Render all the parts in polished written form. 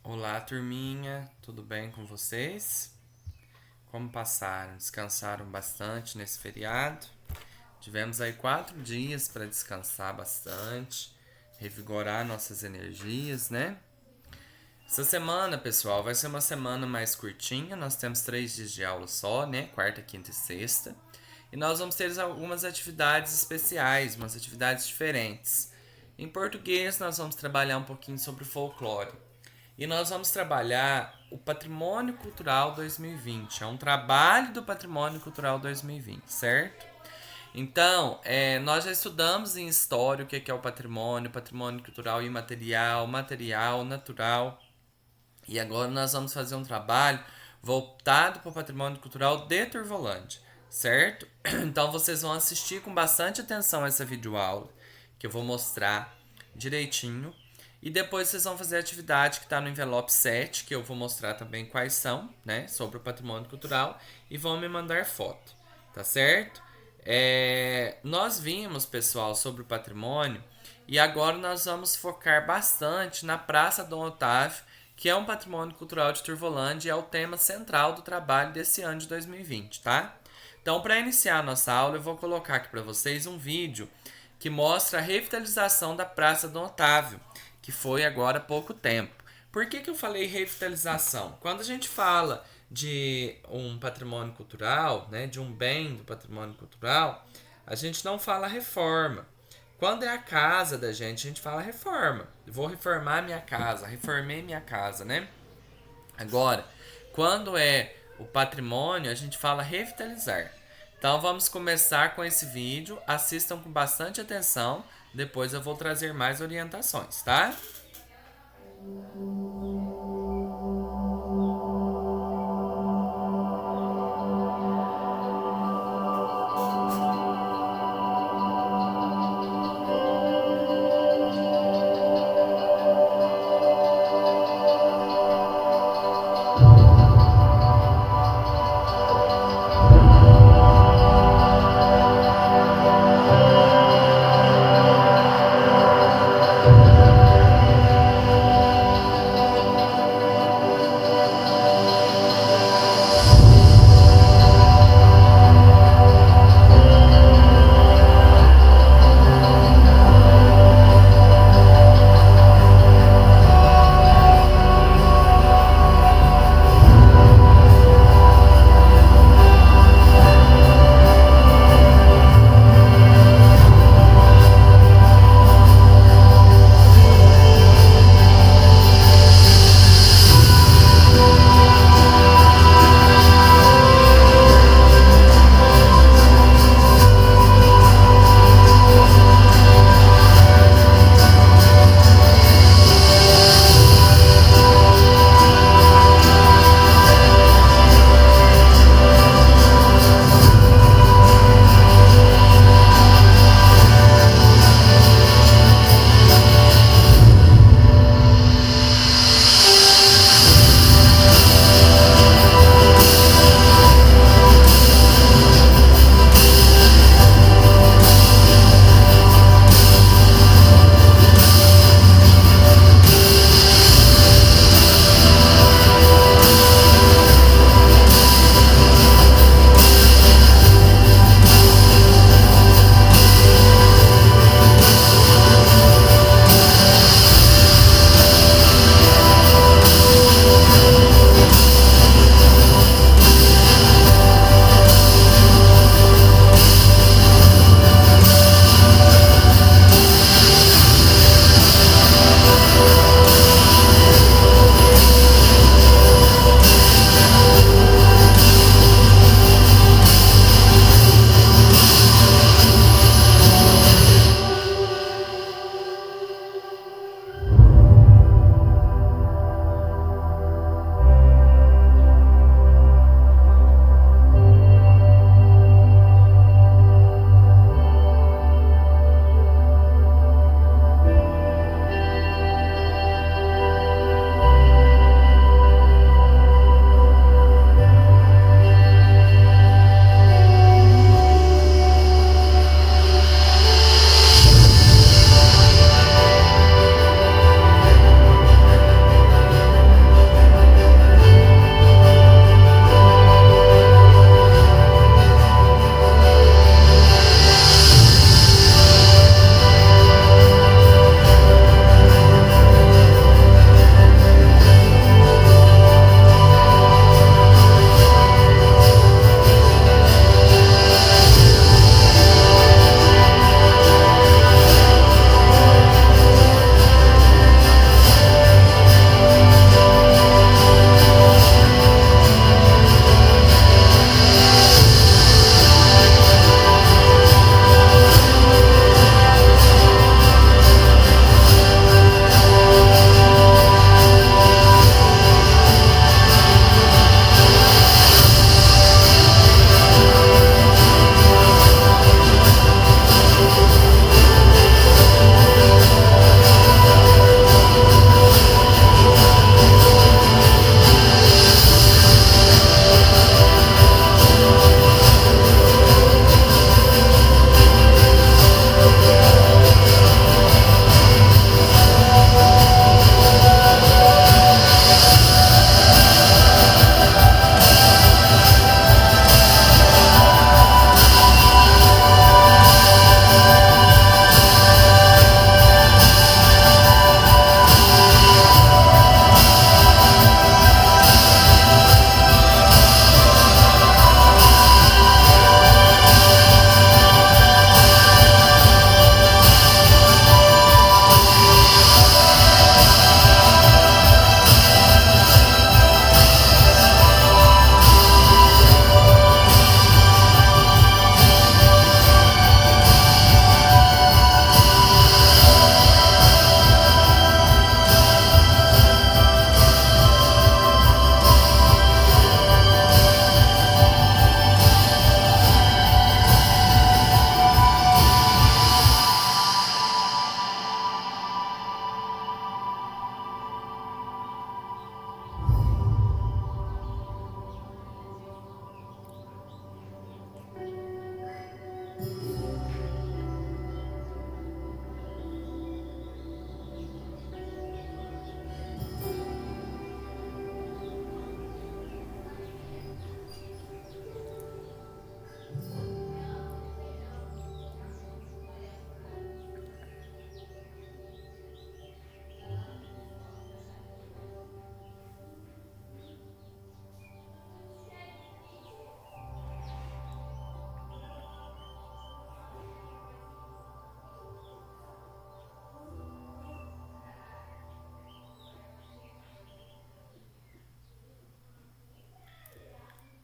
Olá, turminha, tudo bem com vocês? Como passaram? Descansaram bastante nesse feriado? Tivemos aí 4 dias para descansar bastante, revigorar nossas energias, né? Essa semana, pessoal, vai ser uma semana mais curtinha. Nós temos 3 dias de aula só, né? Quarta, quinta e sexta. E nós vamos ter algumas atividades especiais, umas atividades diferentes. Em português, nós vamos trabalhar um pouquinho sobre o folclore. E nós vamos trabalhar o Patrimônio Cultural 2020. É um trabalho do Patrimônio Cultural 2020, certo? Então, nós já estudamos em história o que é o patrimônio cultural imaterial, material, natural. E agora nós vamos fazer um trabalho voltado para o patrimônio cultural de Turvolândia, certo? Então vocês vão assistir com bastante atenção essa videoaula, que eu vou mostrar direitinho. E depois vocês vão fazer a atividade que está no envelope 7, que eu vou mostrar também quais são, né, sobre o patrimônio cultural, e vão me mandar foto, tá certo? Nós vimos, pessoal, sobre o patrimônio, e agora nós vamos focar bastante na Praça Dom Otávio, que é um patrimônio cultural de Turvolândia e é o tema central do trabalho desse ano de 2020, tá? Então, para iniciar a nossa aula, eu vou colocar aqui para vocês um vídeo que mostra a revitalização da Praça Dom Otávio, que foi agora há pouco tempo. Por que eu falei revitalização? Quando a gente fala de um patrimônio cultural, né, de um bem do patrimônio cultural, a gente não fala reforma. Quando é a casa da gente, a gente fala reforma. Vou reformar minha casa, reformei minha casa, né? Agora, quando é o patrimônio, a gente fala revitalizar. Então vamos começar com esse vídeo. Assistam com bastante atenção. Depois eu vou trazer mais orientações, tá?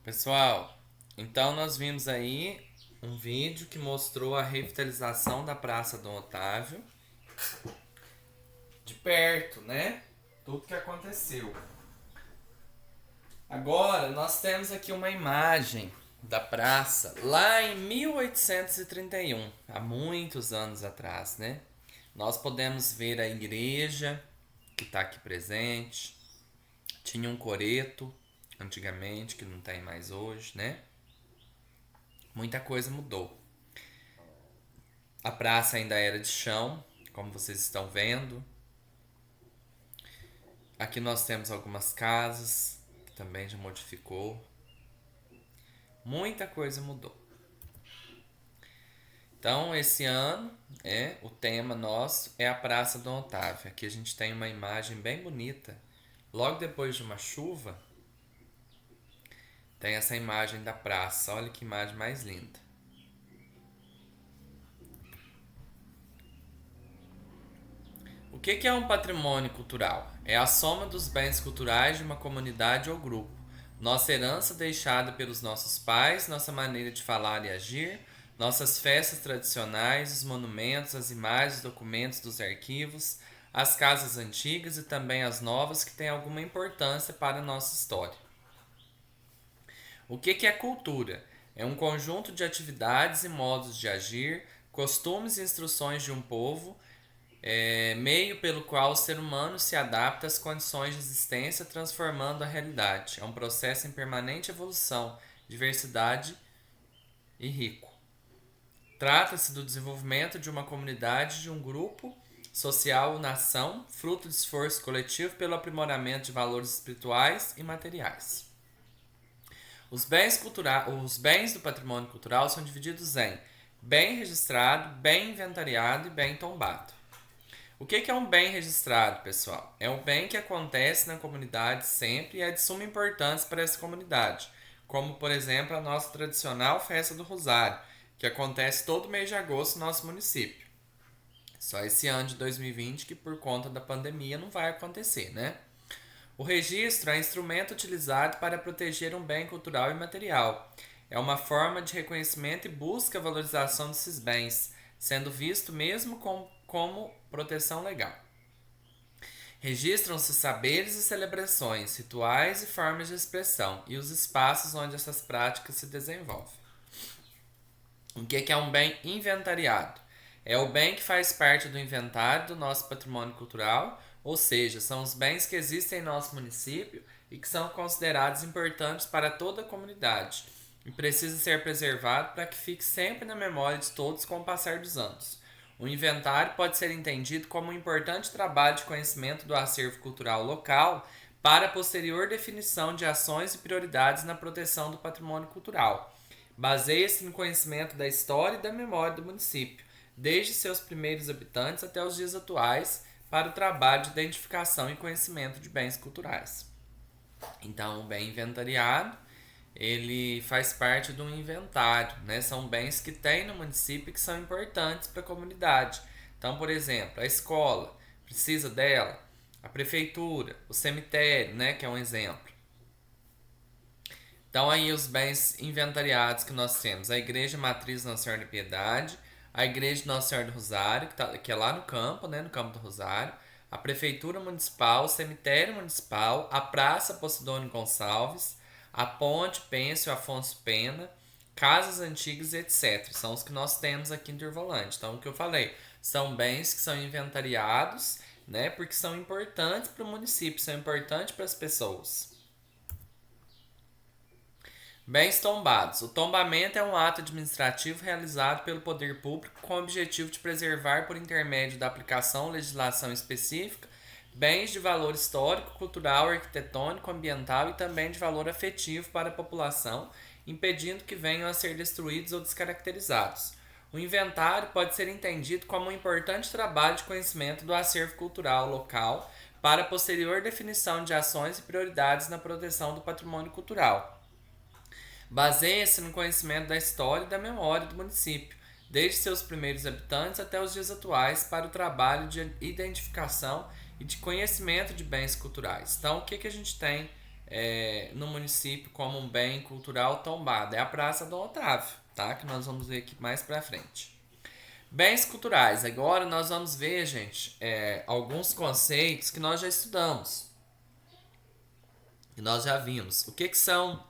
Pessoal, então nós vimos aí um vídeo que mostrou a revitalização da Praça Dom Otávio de perto, né? Tudo que aconteceu. Agora nós temos aqui uma imagem da praça lá em 1831, há muitos anos atrás, né? Nós podemos ver a igreja que está aqui presente. Tinha um coreto antigamente, que não tem mais hoje, né? Muita coisa mudou. A praça ainda era de chão, como vocês estão vendo. Aqui nós temos algumas casas, que também já modificou. Muita coisa mudou. Então, esse ano, o tema nosso é a Praça Dom Otávio. Aqui a gente tem uma imagem bem bonita. Logo depois de uma chuva, tem essa imagem da praça. Olha que imagem mais linda. O que é um patrimônio cultural? É a soma dos bens culturais de uma comunidade ou grupo. Nossa herança deixada pelos nossos pais, nossa maneira de falar e agir, nossas festas tradicionais, os monumentos, as imagens, os documentos dos arquivos, as casas antigas e também as novas que têm alguma importância para a nossa história. O que é cultura? É um conjunto de atividades e modos de agir, costumes e instruções de um povo, meio pelo qual o ser humano se adapta às condições de existência, transformando a realidade. É um processo em permanente evolução, diversidade e rico. Trata-se do desenvolvimento de uma comunidade, de um grupo social ou nação, fruto de esforço coletivo pelo aprimoramento de valores espirituais e materiais. Os bens do patrimônio cultural são divididos em bem registrado, bem inventariado e bem tombado. O que é um bem registrado, pessoal? É um bem que acontece na comunidade sempre e é de suma importância para essa comunidade, como, por exemplo, a nossa tradicional Festa do Rosário, que acontece todo mês de agosto no nosso município. Só esse ano de 2020 que, por conta da pandemia, não vai acontecer, né? O registro é instrumento utilizado para proteger um bem cultural e material. É uma forma de reconhecimento e busca a valorização desses bens, sendo visto mesmo como proteção legal. Registram-se saberes e celebrações, rituais e formas de expressão, e os espaços onde essas práticas se desenvolvem. O que é um bem inventariado? É o bem que faz parte do inventário do nosso patrimônio cultural, ou seja, são os bens que existem em nosso município e que são considerados importantes para toda a comunidade e precisa ser preservado para que fique sempre na memória de todos com o passar dos anos. O inventário pode ser entendido como um importante trabalho de conhecimento do acervo cultural local para a posterior definição de ações e prioridades na proteção do patrimônio cultural. Baseia-se no conhecimento da história e da memória do município, desde seus primeiros habitantes até os dias atuais, para o trabalho de identificação e conhecimento de bens culturais. Então, o bem inventariado, ele faz parte de um inventário, né? São bens que tem no município que são importantes para a comunidade. Então, por exemplo, a escola precisa dela, a prefeitura, o cemitério, né? Que é um exemplo. Então, aí os bens inventariados que nós temos: a Igreja Matriz Nossa Senhora da Piedade, a Igreja de Nossa Senhora do Rosário, que é lá no campo, né, no Campo do Rosário, a Prefeitura Municipal, o Cemitério Municipal, a Praça Posidônio Gonçalves, a Ponte Pêncio Afonso Pena, casas antigas, etc. São os que nós temos aqui em Turvolândia. Então, o que eu falei, são bens que são inventariados, né, porque são importantes para o município, são importantes para as pessoas. Bens tombados. O tombamento é um ato administrativo realizado pelo poder público com o objetivo de preservar, por intermédio da aplicação ou legislação específica, bens de valor histórico, cultural, arquitetônico, ambiental e também de valor afetivo para a população, impedindo que venham a ser destruídos ou descaracterizados. O inventário pode ser entendido como um importante trabalho de conhecimento do acervo cultural local para a posterior definição de ações e prioridades na proteção do patrimônio cultural. Baseia-se no conhecimento da história e da memória do município, desde seus primeiros habitantes até os dias atuais, para o trabalho de identificação e de conhecimento de bens culturais. Então, o que a gente tem no município como um bem cultural tombado? É a Praça do Otávio, tá? Que nós vamos ver aqui mais pra frente. Bens culturais. Agora nós vamos ver, gente, alguns conceitos que nós já estudamos, que nós já vimos. O que são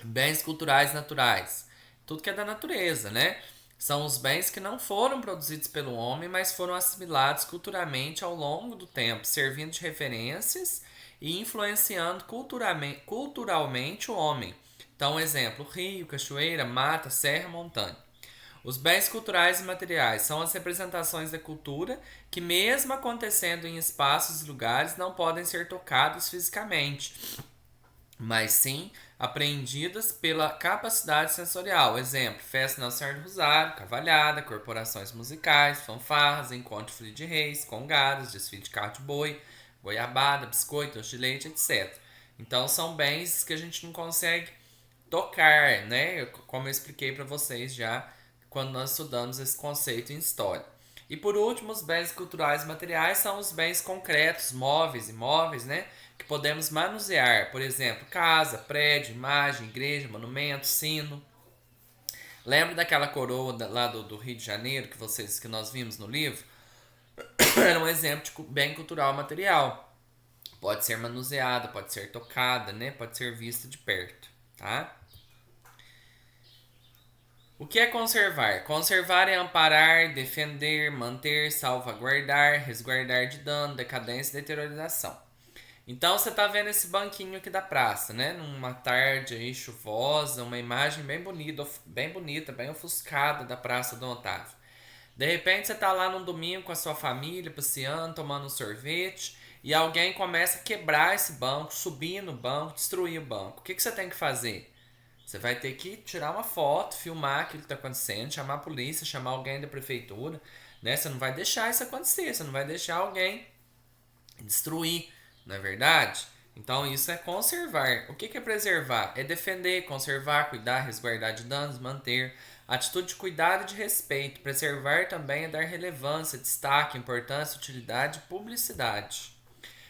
bens culturais naturais? Tudo que é da natureza, né? São os bens que não foram produzidos pelo homem, mas foram assimilados culturalmente ao longo do tempo, servindo de referências e influenciando culturalmente o homem. Então, exemplo: rio, cachoeira, mata, serra, montanha. Os bens culturais e materiais são as representações da cultura que, mesmo acontecendo em espaços e lugares, não podem ser tocados fisicamente, mas sim apreendidas pela capacidade sensorial. Exemplo: festa Nossa Senhora do Rosário, cavalhada, corporações musicais, fanfarras, encontro filho de reis, congadas, desfile de carro de boi, goiabada, biscoito, doce de leite, etc. Então são bens que a gente não consegue tocar, né? Como eu expliquei para vocês já quando nós estudamos esse conceito em história. E por último, os bens culturais materiais são os bens concretos, móveis, imóveis, né? Que podemos manusear. Por exemplo, casa, prédio, imagem, igreja, monumento, sino. Lembra daquela coroa lá do Rio de Janeiro que nós vimos no livro? Era um exemplo de bem cultural material. Pode ser manuseada, pode ser tocada, né? Pode ser vista de perto, tá? O que é conservar? Conservar é amparar, defender, manter, salvaguardar, resguardar de dano, decadência e deterioração. Então você tá vendo esse banquinho aqui da praça, né? Numa tarde aí chuvosa, uma imagem bem bonita, bem ofuscada da Praça do Otávio. De repente você tá lá num domingo com a sua família, passeando, tomando um sorvete, e alguém começa a quebrar esse banco, subir no banco, destruir o banco. O que você tem que fazer? Você vai ter que tirar uma foto, filmar aquilo que está acontecendo, chamar a polícia, chamar alguém da prefeitura, né? Você não vai deixar isso acontecer, você não vai deixar alguém destruir, não é verdade? Então isso é conservar. O que é preservar? É defender, conservar, cuidar, resguardar de danos, manter. Atitude de cuidado e de respeito. Preservar também é dar relevância, destaque, importância, utilidade e publicidade.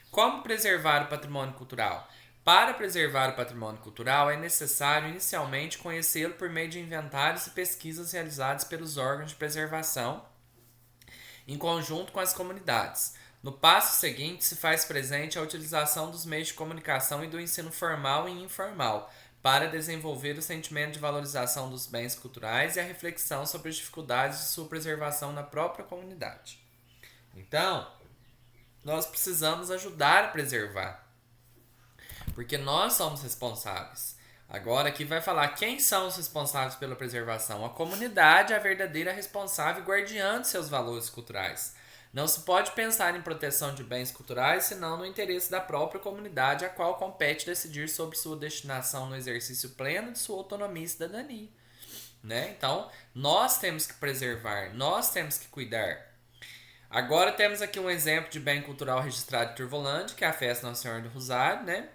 Como preservar o patrimônio cultural? Para preservar o patrimônio cultural, é necessário inicialmente conhecê-lo por meio de inventários e pesquisas realizados pelos órgãos de preservação, em conjunto com as comunidades. No passo seguinte, se faz presente a utilização dos meios de comunicação e do ensino formal e informal, para desenvolver o sentimento de valorização dos bens culturais e a reflexão sobre as dificuldades de sua preservação na própria comunidade. Então, nós precisamos ajudar a preservar, porque nós somos responsáveis. Agora aqui vai falar quem são os responsáveis pela preservação. A comunidade é a verdadeira responsável e guardiã de seus valores culturais. Não se pode pensar em proteção de bens culturais senão no interesse da própria comunidade, a qual compete decidir sobre sua destinação no exercício pleno de sua autonomia e cidadania. Né? Então, nós temos que preservar, nós temos que cuidar. Agora temos aqui um exemplo de bem cultural registrado em Turvolândia, que é a festa Nossa Senhora do Rosário, né?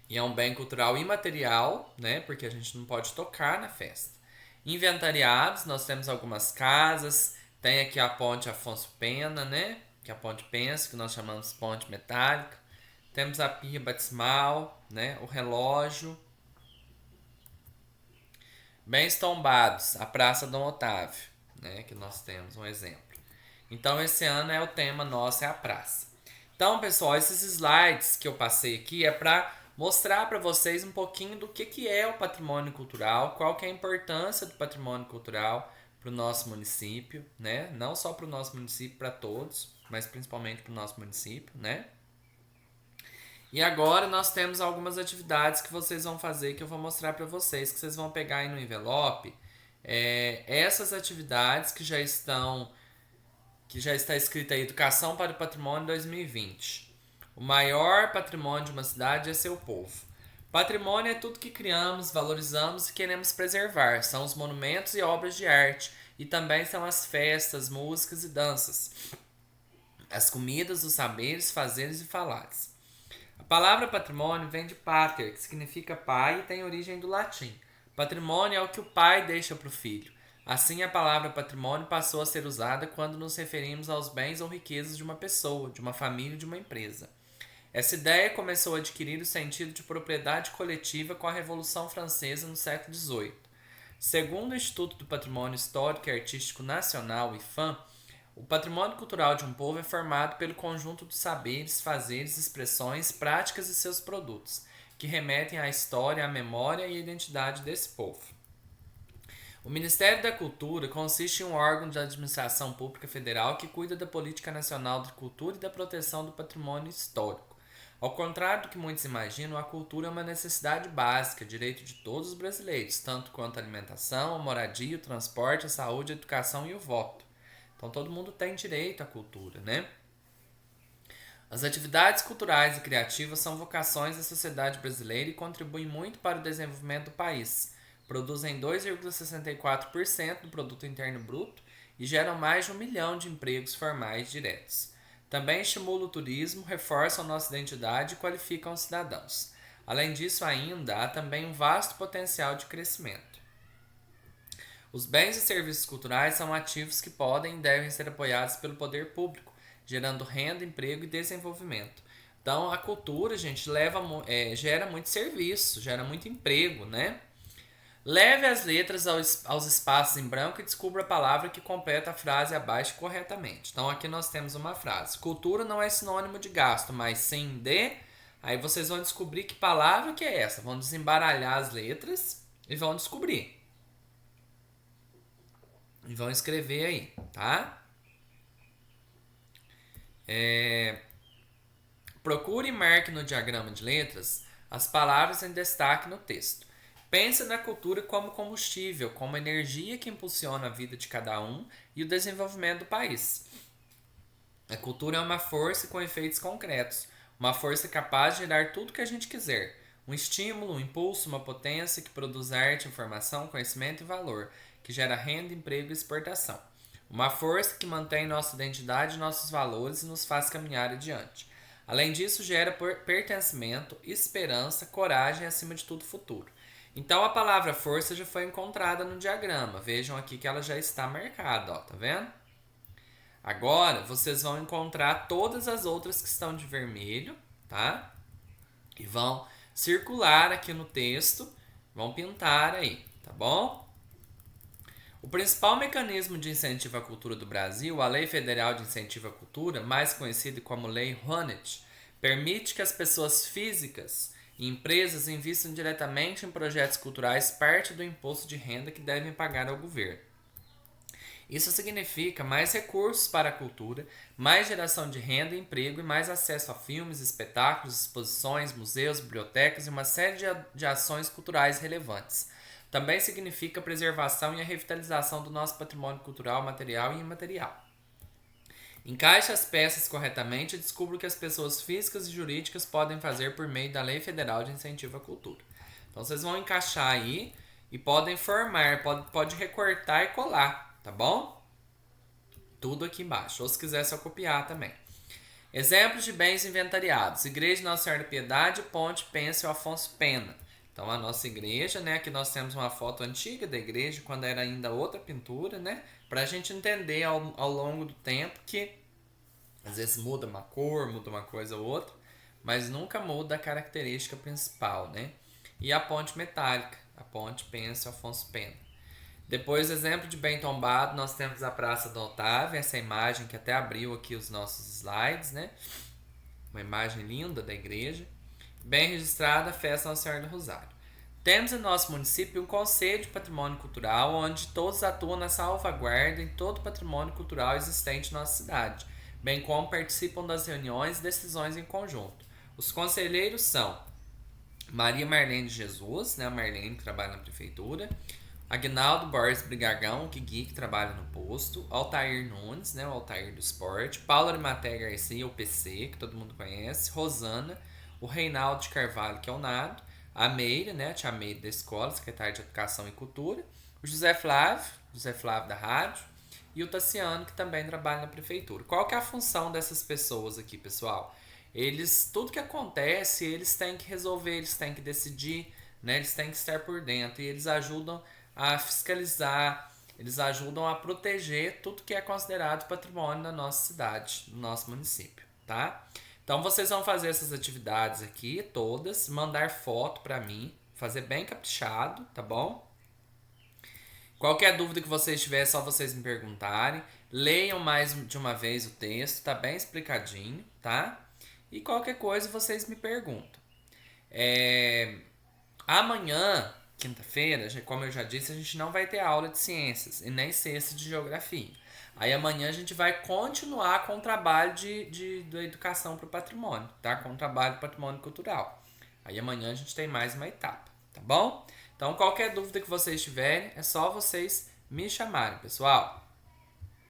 E é um bem cultural imaterial, né? Porque a gente não pode tocar na festa. Inventariados, nós temos algumas casas. Tem aqui a ponte Afonso Pena, né? Que é a ponte Penso, que nós chamamos de ponte metálica. Temos a pia batismal, né? O relógio. Bens tombados, a Praça Dom Otávio, né? Que nós temos um exemplo. Então esse ano o tema nosso é a praça. Então, pessoal, esses slides que eu passei aqui é para mostrar para vocês um pouquinho do que é o patrimônio cultural, qual que é a importância do patrimônio cultural para o nosso município, né? Não só para o nosso município, para todos, mas principalmente para o nosso município, né? E agora nós temos algumas atividades que vocês vão fazer que eu vou mostrar para vocês, que vocês vão pegar aí no envelope. Essas atividades que já está escrita aí, Educação para o Patrimônio 2020. O maior patrimônio de uma cidade é seu povo. Patrimônio é tudo que criamos, valorizamos e queremos preservar. São os monumentos e obras de arte. E também são as festas, músicas e danças. As comidas, os saberes, fazeres e falares. A palavra patrimônio vem de pater, que significa pai e tem origem do latim. Patrimônio é o que o pai deixa para o filho. Assim, a palavra patrimônio passou a ser usada quando nos referimos aos bens ou riquezas de uma pessoa, de uma família ou de uma empresa. Essa ideia começou a adquirir o sentido de propriedade coletiva com a Revolução Francesa no século XVIII. Segundo o Instituto do Patrimônio Histórico e Artístico Nacional, IFAM, o patrimônio cultural de um povo é formado pelo conjunto dos saberes, fazeres, expressões, práticas e seus produtos, que remetem à história, à memória e à identidade desse povo. O Ministério da Cultura consiste em um órgão de administração pública federal que cuida da política nacional de cultura e da proteção do patrimônio histórico. Ao contrário do que muitos imaginam, a cultura é uma necessidade básica, direito de todos os brasileiros, tanto quanto a alimentação, a moradia, o transporte, a saúde, a educação e o voto. Então todo mundo tem direito à cultura, né? As atividades culturais e criativas são vocações da sociedade brasileira e contribuem muito para o desenvolvimento do país. Produzem 2,64% do produto interno bruto e geram mais de 1 milhão de empregos formais diretos. Também estimulam o turismo, reforçam nossa identidade e qualificam os cidadãos. Além disso, ainda há também um vasto potencial de crescimento. Os bens e serviços culturais são ativos que podem e devem ser apoiados pelo poder público, gerando renda, emprego e desenvolvimento. Então, a cultura, gente, gera muito serviço, gera muito emprego, né? Leve as letras aos espaços em branco e descubra a palavra que completa a frase abaixo corretamente. Então, aqui nós temos uma frase. Cultura não é sinônimo de gasto, mas sim de... Aí vocês vão descobrir que palavra que é essa. Vão desembaralhar as letras e vão descobrir. E vão escrever aí, tá? Procure e marque no diagrama de letras as palavras em destaque no texto. Pense na cultura como combustível, como energia que impulsiona a vida de cada um e o desenvolvimento do país. A cultura é uma força com efeitos concretos, uma força capaz de gerar tudo que a gente quiser. Um estímulo, um impulso, uma potência que produz arte, informação, conhecimento e valor, que gera renda, emprego e exportação. Uma força que mantém nossa identidade e nossos valores e nos faz caminhar adiante. Além disso, gera pertencimento, esperança, coragem e, acima de tudo, futuro. Então, a palavra força já foi encontrada no diagrama. Vejam aqui que ela já está marcada, ó, tá vendo? Agora, vocês vão encontrar todas as outras que estão de vermelho, tá? E vão circular aqui no texto, vão pintar aí, tá bom? O principal mecanismo de incentivo à cultura do Brasil, a Lei Federal de Incentivo à Cultura, mais conhecida como Lei Rouanet, permite que as pessoas físicas e empresas invistam diretamente em projetos culturais parte do imposto de renda que devem pagar ao governo. Isso significa mais recursos para a cultura, mais geração de renda e emprego e mais acesso a filmes, espetáculos, exposições, museus, bibliotecas e uma série de ações culturais relevantes. Também significa a preservação e a revitalização do nosso patrimônio cultural, material e imaterial. Encaixe as peças corretamente e descubra o que as pessoas físicas e jurídicas podem fazer por meio da Lei Federal de Incentivo à Cultura. Então vocês vão encaixar aí e podem formar, pode recortar e colar, tá bom? Tudo aqui embaixo, ou se quiser só copiar também. Exemplos de bens inventariados: Igreja Nossa Senhora da Piedade, Ponte Pêncil Afonso Pena. Então a nossa igreja, né? Aqui nós temos uma foto antiga da igreja, quando era ainda outra pintura, né? Pra gente entender ao longo do tempo que às vezes muda uma cor, muda uma coisa ou outra, mas nunca muda a característica principal, né? E a ponte metálica, a Ponte Pêncil Afonso Pena. Depois, exemplo de bem tombado, nós temos a Praça do Otávio, essa imagem que até abriu aqui os nossos slides, né? Uma imagem linda da igreja. Bem registrada, a Festa Nossa Senhora do Rosário. Temos em nosso município um Conselho de Patrimônio Cultural, onde todos atuam na salvaguarda em todo o patrimônio cultural existente em nossa cidade, bem como participam das reuniões e decisões em conjunto. Os conselheiros são Maria Marlene de Jesus, né, a Marlene que trabalha na prefeitura, Agnaldo Borges Brigagão, o Guigui, que trabalha no posto, Altair Nunes, né, o Altair do esporte, Paulo Arimatea Garcia, o PC, que todo mundo conhece, Rosana, o Reinaldo de Carvalho, que é o Nado, a Meire, né, a tia Meire da escola, secretária de Educação e Cultura, o José Flávio da rádio, e o Tassiano, que também trabalha na prefeitura. Qual que é a função dessas pessoas aqui, pessoal? Tudo que acontece, eles têm que resolver, eles têm que decidir, né, eles têm que estar por dentro, e eles ajudam a fiscalizar, eles ajudam a proteger tudo que é considerado patrimônio da nossa cidade, do nosso município, tá? Então vocês vão fazer essas atividades aqui todas, mandar foto pra mim, fazer bem caprichado, tá bom? Qualquer dúvida que vocês tiverem, é só vocês me perguntarem. Leiam mais de uma vez o texto, tá bem explicadinho, tá? E qualquer coisa vocês me perguntam. Amanhã, quinta-feira, como eu já disse, a gente não vai ter aula de ciências e nem ciência de geografia. Aí amanhã a gente vai continuar com o trabalho da educação para o patrimônio, tá? Com o trabalho do patrimônio cultural. Aí amanhã a gente tem mais uma etapa, tá bom? Então qualquer dúvida que vocês tiverem, é só vocês me chamarem, pessoal.